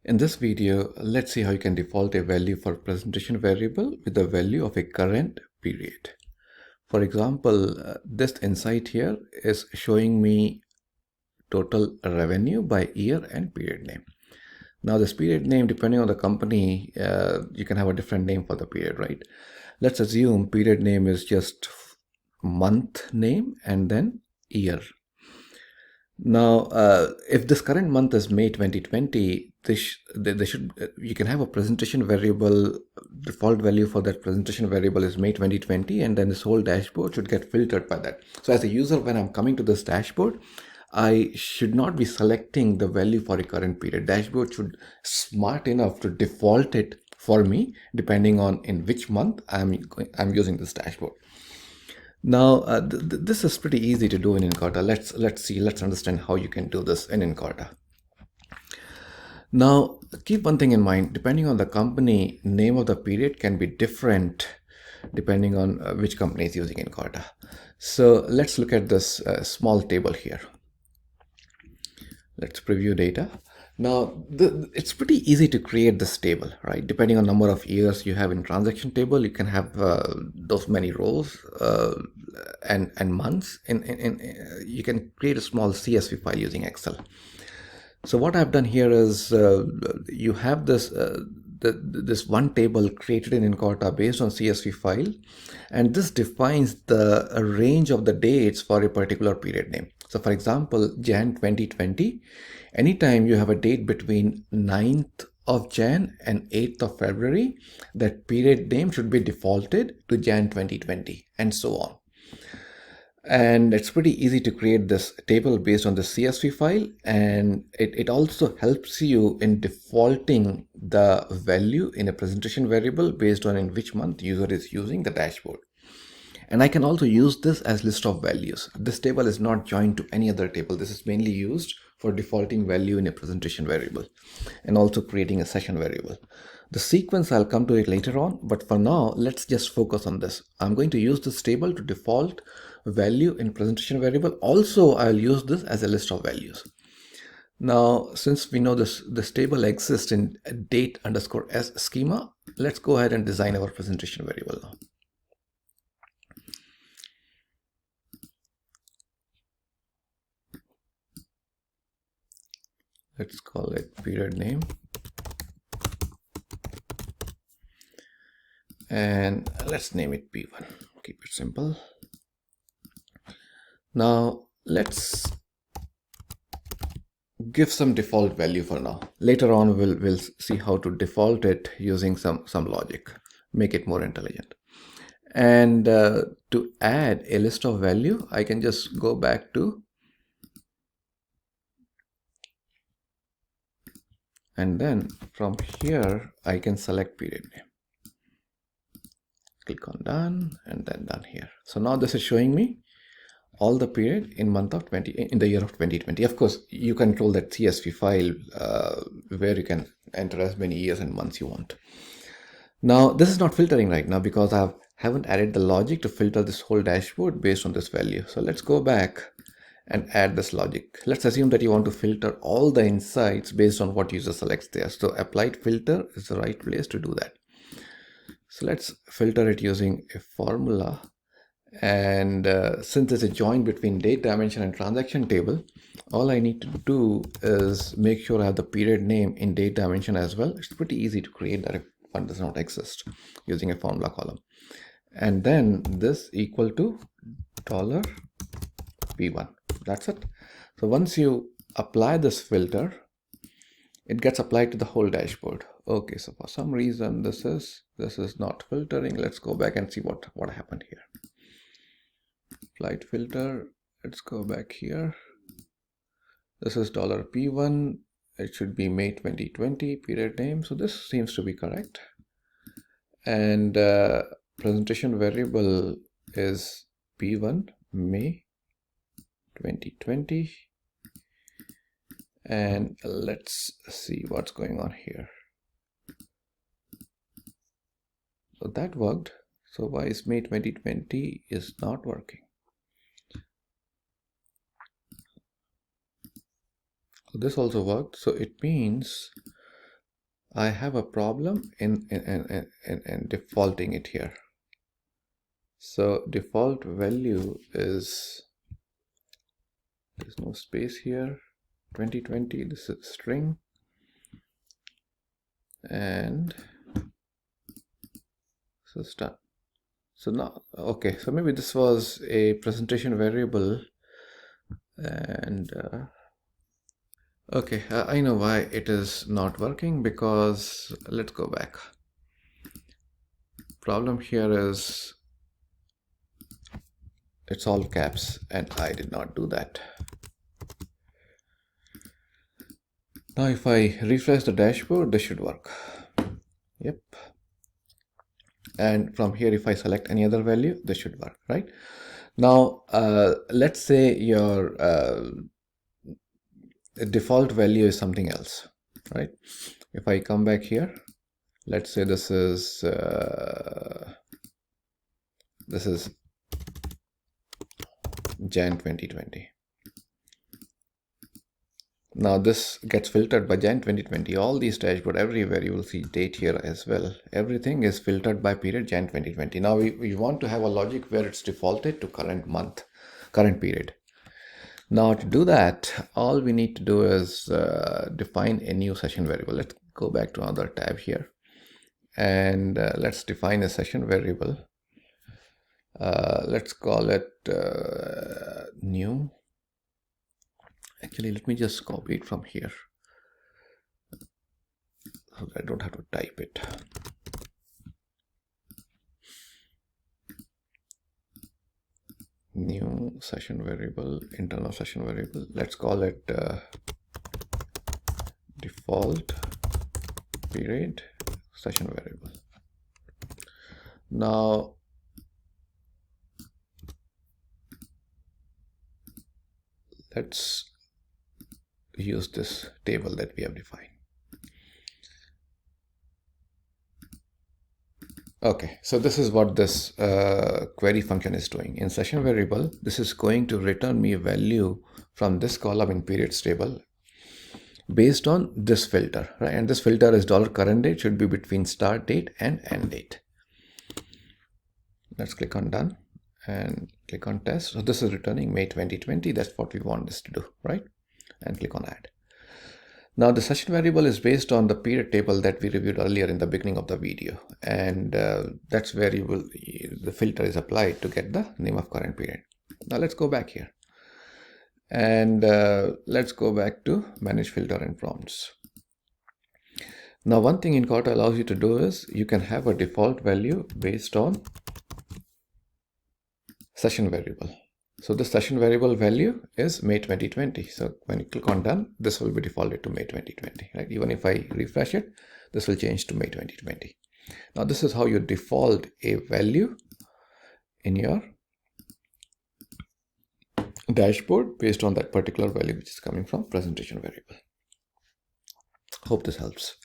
In this video, let's see how you can default a value for presentation variable with the value of a current period. For example, this insight here is showing me total revenue by year and period name. Now this period name, depending on the company, you can have a different name for the period, right? Let's assume period name is just month name and then year. Now, if this current month is May 2020, you can have a presentation variable. Default value for that presentation variable is May 2020, and then this whole dashboard should get filtered by that. So as a user, when I'm coming to this dashboard, I should not be selecting the value for a current period. Dashboard should smart enough to default it for me, depending on in which month I'm using this dashboard. Now, this is pretty easy to do in Incorta. Let's understand how you can do this in Incorta. Now, keep one thing in mind, depending on the company, name of the period can be different depending on which company is using Incorta. So let's look at this small table here. Let's preview data. Now, it's pretty easy to create this table, right? Depending on number of years you have in transaction table, you can have those many rows and months. You can create a small CSV file using Excel. So what I've done here is you have this this one table created in Incorta based on CSV file, and this defines the range of the dates for a particular period name. So for example, Jan 2020, anytime you have a date between 9th of Jan and 8th of February, that period name should be defaulted to Jan 2020 and so on. And it's pretty easy to create this table based on the CSV file, and it also helps you in defaulting the value in a presentation variable based on in which month user is using the dashboard. And I can also use this as list of values. This table is not joined to any other table. This is mainly used for defaulting value in a presentation variable and also creating a session variable. The sequence, I'll come to it later on, but for now, let's just focus on this. I'm going to use this table to default value in presentation variable. Also, I'll use this as a list of values. Now, since we know this table exists in date_s schema, let's go ahead and design our presentation variable now. Let's call it period name. And let's name it P1. Keep it simple. Now let's give some default value for now. Later on we'll see how to default it using some logic, make it more intelligent. And to add a list of value, I can just go back to and then from here I can select period name. Click on done and then done here. So now this is showing me all the period in the year of 2020. Of course, you control that CSV file where you can enter as many years and months you want. Now this is not filtering right now because I haven't added the logic to filter this whole dashboard based on this value. So let's go back and add this logic. Let's assume that you want to filter all the insights based on what user selects there. So applied filter is the right place to do that. So let's filter it using a formula. And since there's a join between date dimension and transaction table, all I need to do is make sure I have the period name in date dimension as well. It's pretty easy to create that if one does not exist using a formula column. And then this equal to $P1. That's it. So once you apply this filter, it gets applied to the whole dashboard. Okay, so for some reason this is not filtering. Let's go back and see what happened here. Applied filter. Let's go back here. This is $P1. It should be May 2020 period name. So this seems to be correct. And presentation variable is P1 May 2020. And let's see what's going on here. So that worked. So why is May 2020 is not working? So this also worked. So it means I have a problem in defaulting it here. So default value is, there's no space here, 2020, this is string, and so start. So now, okay, so maybe this was a presentation variable, and okay, I know why it is not working, because let's go back. Problem here is it's all caps, and I did not do that. Now if I refresh the dashboard, this should work. Yep. And from here, if I select any other value, this should work, right? Now, let's say your default value is something else, right? If I come back here, let's say this is Jan 2020. Now this gets filtered by Jan 2020. All these dashboard, everywhere you will see date here as well. Everything is filtered by period Jan 2020. Now we want to have a logic where it's defaulted to current month, current period. Now to do that, all we need to do is define a new session variable. Let's go back to another tab here, and let's define a session variable. Let's call it new. Actually, let me just copy it from here so that I don't have to type it. New session variable, internal session variable. Let's call it default period session variable. Now, let's use this table that we have defined. Okay, so this is what this query function is doing. In session variable, this is going to return me a value from this column in periods table based on this filter, right? And this filter is $current date, should be between start date and end date. Let's click on done and click on test. So this is returning May 2020. That's what we want this to do, right? And click on add. Now the session variable is based on the period table that we reviewed earlier in the beginning of the video, and that's where the filter is applied to get the name of current period. Now let's go back here, and let's go back to manage filter and prompts. Now one thing Incorta allows you to do is you can have a default value based on session variable. So the session variable value is May 2020. So when you click on done, this will be defaulted to May 2020, right? Even if I refresh it, this will change to May 2020. Now this is how you default a value in your dashboard based on that particular value which is coming from presentation variable. Hope this helps.